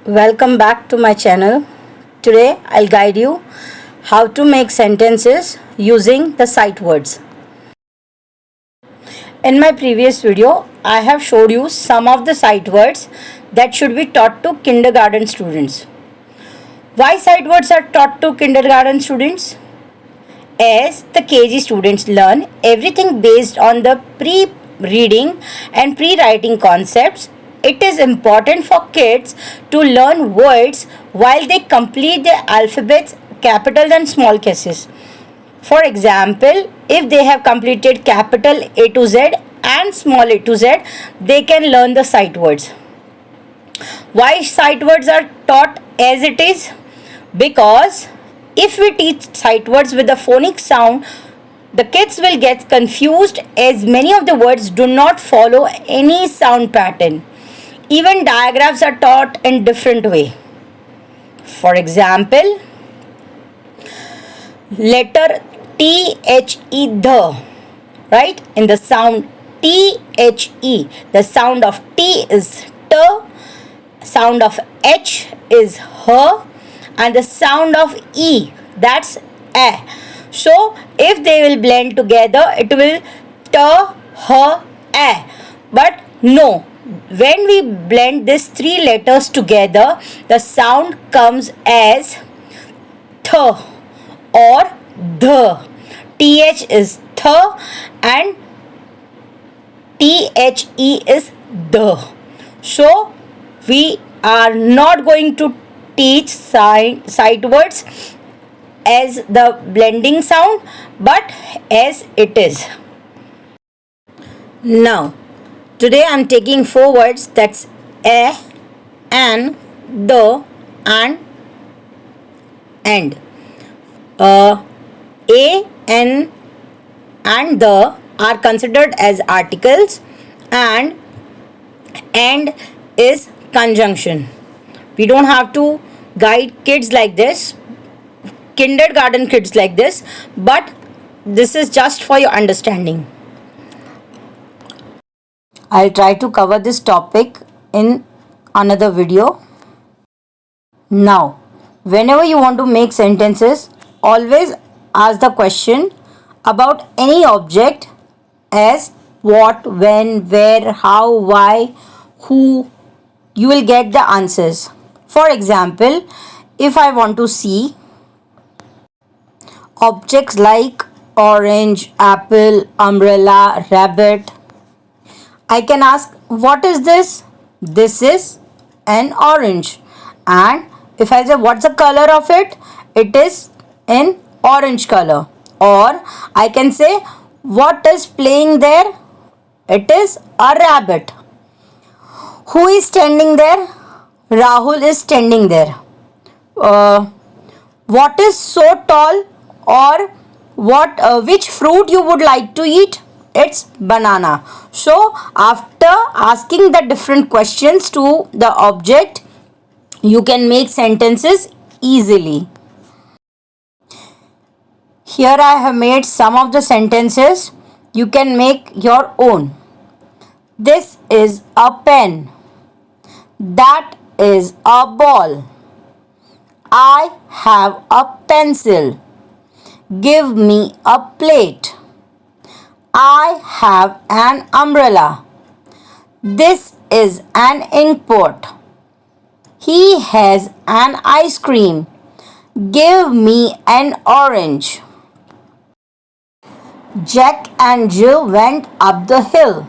Welcome back to my channel. Today I'll guide you how to make sentences using the sight words. In my previous video, I have showed you some of the sight words that should be taught to kindergarten students. Why sight words are taught to kindergarten students? As the KG students learn everything based on the pre-reading and pre-writing concepts, it is important for kids to learn words while they complete their alphabets, capital and small cases. For example, if they have completed capital A to Z and small a to Z, they can learn the sight words. Why sight words are taught as it is? Because if we teach sight words with the phonic sound, the kids will get confused as many of the words do not follow any sound pattern. Even diagrams are taught in different way. For example, letter THE, the, right? In the sound THE, the sound of T is T, sound of H is H, and the sound of E, that's A. So if they will blend together, it will T, H, A. But no, when we blend these three letters together, the sound comes as th or the. TH is th and THE is the. So we are not going to teach sight words as the blending sound, but as it is. Now, today I am taking four words, that's a, an, the and end. A, N and the are considered as articles and is conjunction. We don't have to guide kids like this, kindergarten kids like this, but this is just for your understanding. I'll try to cover this topic in another video. Now, whenever you want to make sentences, always ask the question about any object as what, when, where, how, why, who. You will get the answers. For example, if I want to see objects like orange, apple, umbrella, rabbit, I can ask, what is this? This is an orange. And if I say, what's the color of it? It is in orange color. Or I can say, what is playing there? It is a rabbit. Who is standing there? Rahul is standing there. What is so tall? Or which fruit you would like to eat? It's banana. So after asking the different questions to the object, you can make sentences easily. Here I have made some of the sentences. You can make your own. This is a pen. That is a ball. I have a pencil. Give me a plate. I have an umbrella. This is an ink pot. He has an ice cream. Give me an orange. Jack and Jill went up the hill.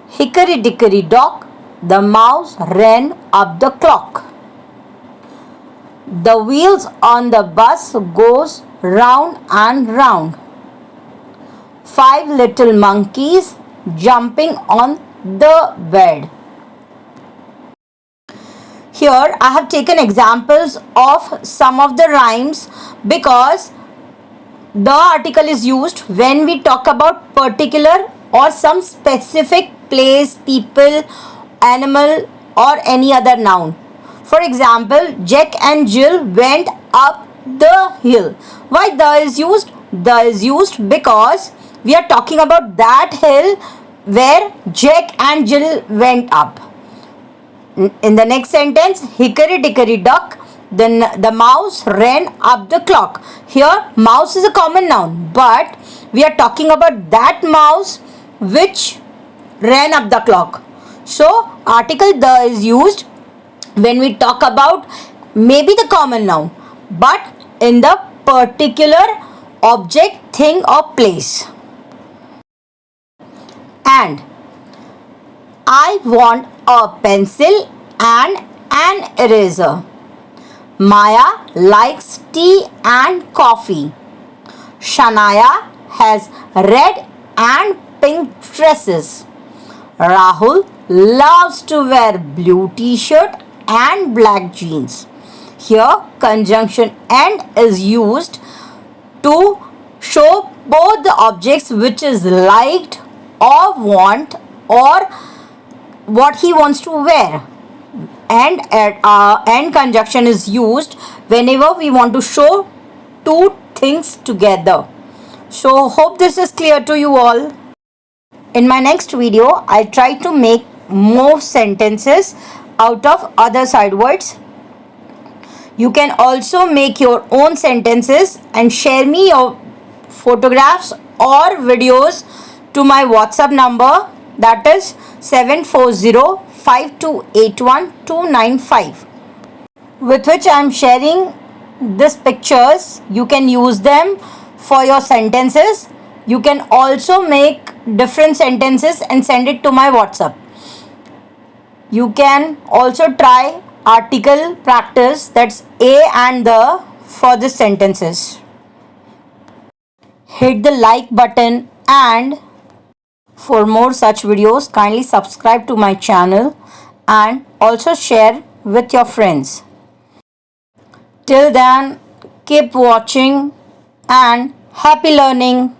Hickory dickory dock, the mouse ran up the clock. The wheels on the bus goes round and round. 5 little monkeys jumping on the bed. Here I have taken examples of some of the rhymes because the article is used when we talk about particular or some specific place, people, animal or any other noun. For example, Jack and Jill went up the hill. Why the is used? The is used because we are talking about that hill where Jack and Jill went up. In the next sentence, hickory dickory dock, then the mouse ran up the clock. Here, mouse is a common noun, but we are talking about that mouse which ran up the clock. So, article the is used when we talk about maybe the common noun, but in the particular object, thing, or place. And I want a pencil and an eraser. Maya likes tea and coffee. Shania has red and pink dresses. Rahul loves to wear blue t-shirt and black jeans. Here, conjunction and is used to show both the objects which is liked or want or what he wants to wear. And conjunction is used whenever we want to show two things together. So hope this is clear to you all. In my next video, I'll try to make more sentences out of other side words. You can also make your own sentences and share me your photographs or videos to my WhatsApp number, that is 740-5281-295, with which I am sharing these pictures. You can use them for your sentences. You can also make different sentences and send it to my WhatsApp. You can also try article practice, that's a and the, for the sentences. Hit the like button, and for more such videos, kindly subscribe to my channel and also share with your friends. Till then, keep watching and happy learning.